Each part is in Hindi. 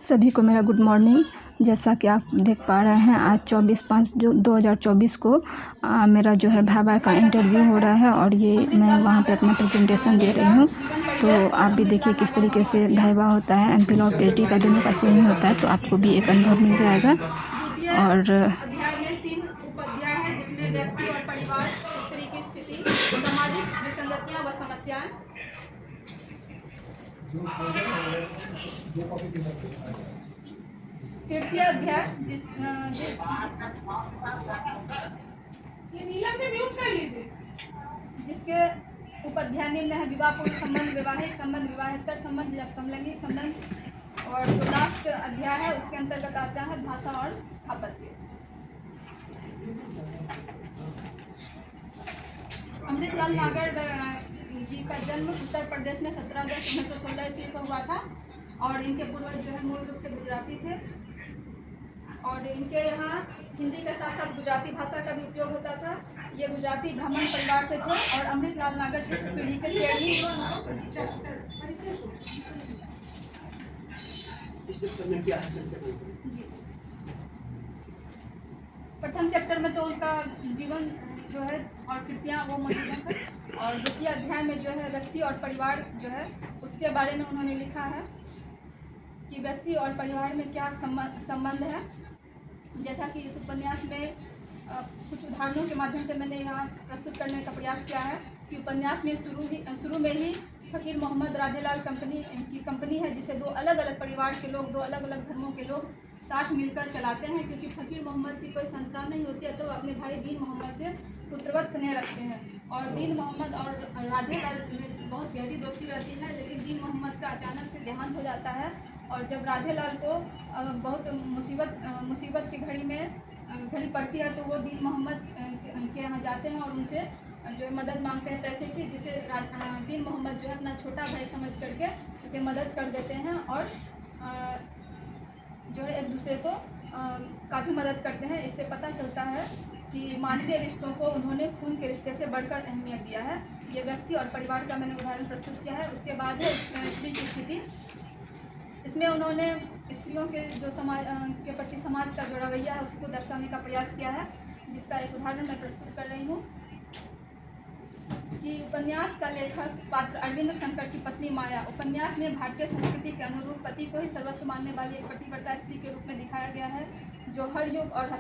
सभी को मेरा गुड मॉर्निंग। जैसा कि आप देख पा रहे हैं, आज 24/5/2024 को मेरा जो है भाभा का इंटरव्यू हो रहा है और ये मैं वहाँ पे अपना प्रेजेंटेशन दे रही हूँ। तो आप भी देखिए किस तरीके से भाभा होता है, एमफिल और पीएचडी का दोनों का सेम ही होता है, तो आपको भी एक अनुभव मिल जाएगा। और अध्याय में 3 उपाध्याय है, जिसमें व्यक्ति और परिवार, स्त्री की स्थिति, सामाजिक विसंगतियां व समस्याएं। तृतीय अध्याय ये नीलम ने म्यूट कर लीजिए, जिसके उपाध्याय निम्न है: विवाह पूर्व संबंध, वैवाहिक संबंध, विवाहेतर संबंध या समलैंगिक संबंध। और जो लास्ट अध्याय है उसके अंतर्गत आता है भाषा और स्थापत्य। अमृतलाल नागर जी का जन्म उत्तर प्रदेश में 17 अगस्त 1916 ईस्वी को हुआ था और इनके पूर्वज जो है मूल रूप से गुजराती थे और इनके यहाँ हिंदी के साथ साथ गुजराती भाषा का भी उपयोग होता था। ये गुजराती ब्राह्मण परिवार से थे और अमृतलाल नागर की पीढ़ी के प्रथम चैप्टर में तो उनका जीवन जो है और कृतियाँ वो मौजूद हैं सर। और द्वितीय अध्याय में जो है व्यक्ति और परिवार जो है उसके बारे में उन्होंने लिखा है कि व्यक्ति और परिवार में क्या संबंध है। जैसा कि इस उपन्यास में कुछ उदाहरणों के माध्यम से मैंने यहाँ प्रस्तुत करने का प्रयास किया है कि उपन्यास में शुरू में ही फ़कीर मोहम्मद राधेलाल की कंपनी है, जिसे दो अलग अलग परिवार के लोग, दो अलग अलग धर्मों के लोग साथ मिलकर चलाते हैं। क्योंकि फ़कीर मोहम्मद की कोई संतान नहीं होती है तो अपने भाई दीन मोहम्मद से पुत्रवत स्नेह रखते हैं और दीन मोहम्मद और राधेलाल में बहुत गहरी दोस्ती रहती है। लेकिन दीन मोहम्मद का अचानक से देहांत हो जाता है और जब राधेलाल को बहुत मुसीबत की घड़ी पड़ती है तो वो दीन मोहम्मद के यहाँ जाते हैं और उनसे जो है मदद मांगते हैं पैसे की, जिसे दीन मोहम्मद जो है अपना छोटा भाई समझ करके उसे मदद कर देते हैं और जो है एक दूसरे को काफ़ी मदद करते हैं। इससे पता चलता है कि मानवीय रिश्तों को उन्होंने खून के रिश्ते से बढ़कर अहमियत दिया है। ये व्यक्ति और परिवार का मैंने उदाहरण प्रस्तुत किया है। उसके बाद है स्त्री की स्थिति। इसमें उन्होंने स्त्रियों के जो समाज के प्रति समाज का जो रवैया है उसको दर्शाने का प्रयास किया है, जिसका एक उदाहरण मैं प्रस्तुत कर रही हूँ कि उपन्यास का लेखक पात्र अरविंद शंकर की पत्नी माया उपन्यास में भारतीय संस्कृति के अनुरूप पति को ही सर्वस्व मानने वाली एक पतिव्रता स्त्री के रूप में दिखाया गया है, जो हर युग और हर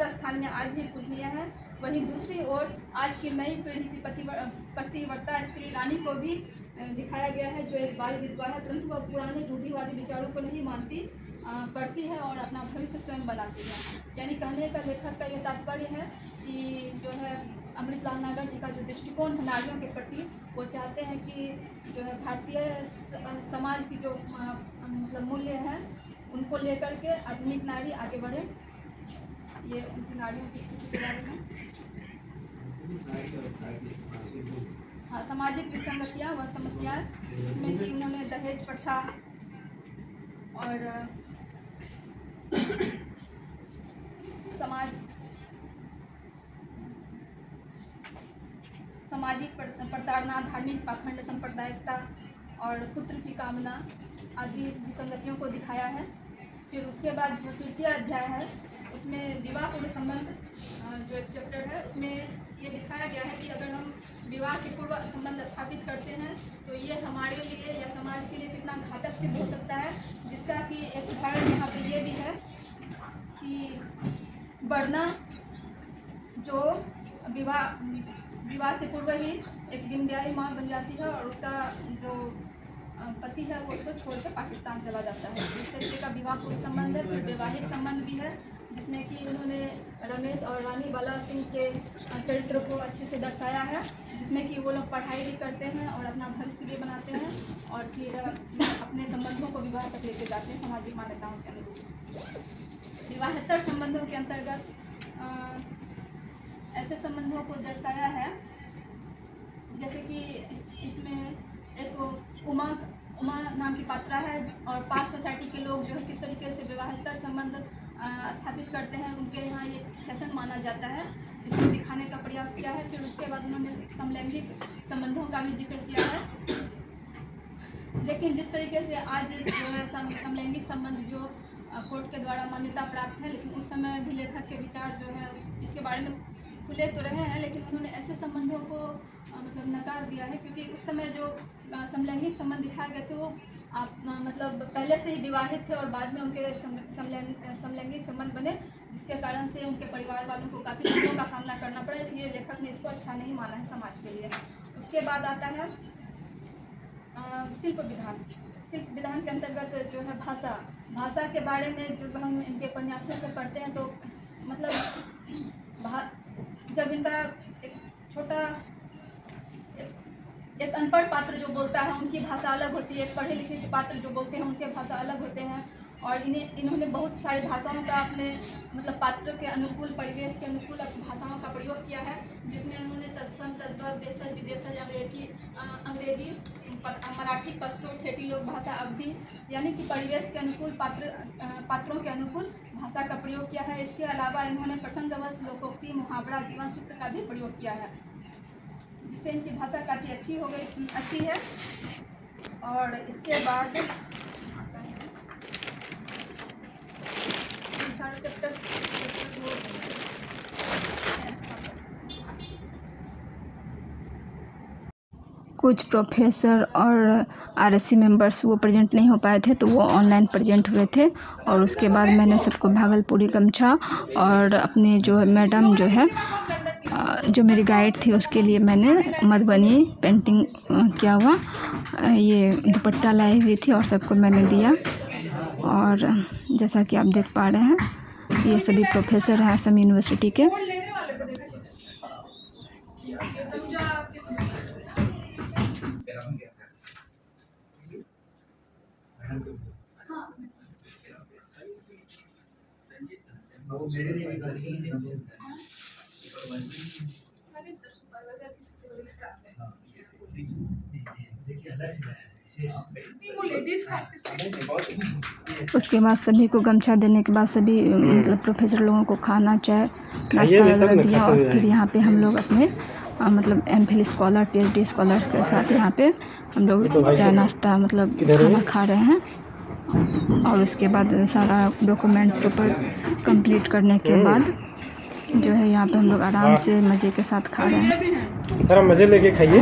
स्थान में आज भी पूजनीय है। वहीं दूसरी ओर आज की नई पीढ़ी की पतिव्रता स्त्री रानी को भी दिखाया गया है, जो एक बाल विधवा है, परंतु वह पुराने रूढ़िवादी विचारों को नहीं मानती, पढ़ती है और अपना भविष्य स्वयं बनाती है। यानी कहने का लेखक का ये तात्पर्य है कि जो है अमृतलाल नागर जी का जो दृष्टिकोण है नारियों के प्रति, वो चाहते हैं कि जो है भारतीय समाज की जो मतलब मूल्य है उनको लेकर के आधुनिक नारी आगे बढ़े। ये उनकी नारियों की स्थिति के बारे में। हाँ, सामाजिक विसंगतियाँ व समस्याएं, जिसमें कि उन्होंने दहेज प्रथा और सामाजिक प्रताड़ना, धार्मिक पाखंड, सांप्रदायिकता और पुत्र की कामना आदि विसंगतियों को दिखाया है। फिर उसके बाद जो तृतीय अध्याय है उसमें विवाह पूर्व संबंध जो एक चैप्टर है उसमें ये दिखाया गया है कि अगर हम विवाह के पूर्व संबंध स्थापित करते हैं तो ये हमारे लिए या समाज के लिए कितना घातक सिद्ध हो सकता है, जिसका कि एक उदाहरण यहाँ पे ये भी है कि वरना जो विवाह से पूर्व ही एक दिन ब्याही माँ बन जाती है और उसका जो पति है वो उसको छोड़कर पाकिस्तान चला जाता है। इस तरीके का विवाह पूर्व संबंध है। फिर वैवाहिक संबंध भी है, जिसमें कि उन्होंने रमेश और रानी बाला सिंह के चरित्र को अच्छे से दर्शाया है, जिसमें कि वो लोग पढ़ाई भी करते हैं और अपना भविष्य भी बनाते हैं और फिर अपने संबंधों को विवाह तक लेके जाते हैं सामाजिक मान्यताओं के अनुरूप। विवाहेतर संबंधों के अंतर्गत ऐसे संबंधों को दर्शाया है जैसे कि इसमें एक उमा नाम की पात्रा है और 5 सोसाइटी के लोग जो है किस तरीके से विवाहेतर संबंध स्थापित करते हैं, उनके यहाँ ये फैशन माना जाता है, इसको दिखाने का प्रयास किया है। फिर उसके बाद उन्होंने समलैंगिक संबंधों का भी जिक्र किया है। लेकिन जिस तरीके से आज जो है समलैंगिक संबंध जो कोर्ट के द्वारा मान्यता प्राप्त है, लेकिन उस समय भी लेखक के विचार जो है इसके बारे में खुले तो रहे हैं, लेकिन उन्होंने ऐसे संबंधों को मतलब नकार दिया है, क्योंकि उस समय जो समलैंगिक संबंध दिखाए गए थे वो मतलब पहले से ही विवाहित थे और बाद में उनके समलैंगिक संबंध बने, जिसके कारण से उनके परिवार वालों को काफ़ी चीज़ों का सामना करना पड़ा। इसलिए लेखक ने इसको अच्छा नहीं माना है समाज के लिए। उसके बाद आता है शिल्प विधान के अंतर्गत जो है भाषा के बारे में जब हम इनके उपन्यासों को पढ़ते हैं तो मतलब जब इनका एक छोटा एक अनपढ़ पात्र जो बोलता है उनकी भाषा अलग होती है, एक पढ़े लिखे पात्र जो बोलते हैं उनके भाषा अलग होते हैं, और इन्होंने बहुत सारी भाषाओं का अपने मतलब पात्र के अनुकूल, परिवेश के अनुकूल भाषाओं का प्रयोग किया है, जिसमें उन्होंने तत्सम, तद्भव, देशज, विदेशज, अंग्रेजी, मराठी, पश्तो, ठेठी लोक भाषा, अवधि, यानी कि परिवेश के अनुकूल पात्रों के अनुकूल भाषा का प्रयोग किया है। इसके अलावा इन्होंने प्रसंगवश लोकोक्ति, मुहावरा, जीवन सूत्र का भी प्रयोग किया है, जिससे इनकी भाषा काफ़ी अच्छी है। और इसके बाद कुछ प्रोफेसर और आरएससी मेंबर्स वो प्रेजेंट नहीं हो पाए थे, तो वो ऑनलाइन प्रेजेंट हुए थे। और उसके बाद मैंने सबको भागलपुरी गमछा और अपने जो मैडम जो है जो मेरी गाइड थी उसके लिए मैंने मधुबनी पेंटिंग किया हुआ ये दुपट्टा लाई हुई थी और सबको मैंने दिया। और जैसा कि आप देख पा रहे हैं ये सभी प्रोफेसर हैं असम यूनिवर्सिटी के। उसके बाद सभी को गमछा देने के बाद सभी मतलब प्रोफेसर लोगों को खाना, चाय, नाश्ता वगैरह दिया। और फिर यहाँ पे हम लोग अपने मतलब एमफिल स्कॉलर, पीएचडी स्कॉलर के साथ यहाँ पे हम लोग चाय नाश्ता मतलब खाना खा रहे हैं। और उसके बाद सारा डॉक्यूमेंट पेपर कंप्लीट करने के बाद जो है यहाँ पे हम लोग आराम से मज़े के साथ खा रहे हैं। थोड़ा मज़े लेके खाइए।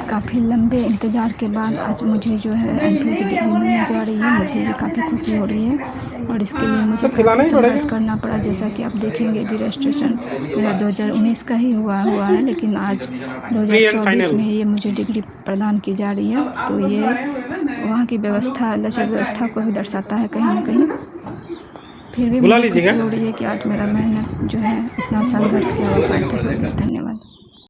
काफ़ी लंबे इंतज़ार के बाद आज मुझे जो है एमफिल की डिग्री मिलने जा रही है। मुझे भी काफ़ी खुशी हो रही है और इसके लिए मुझे काफ़ी संघर्ष करना पड़ा। जैसा कि आप देखेंगे भी रजिस्ट्रेशन मेरा 2019 का ही हुआ है, लेकिन आज 2024 में ये मुझे डिग्री प्रदान की जा रही है। तो ये वहाँ की व्यवस्था, लचर व्यवस्था को भी दर्शाता है कहीं ना कहीं। फिर भी मुझे खुशी हो रही है कि आज मेरा मेहनत जो है इतना संघर्ष किया हुआ सार्थक हो गया। धन्यवाद।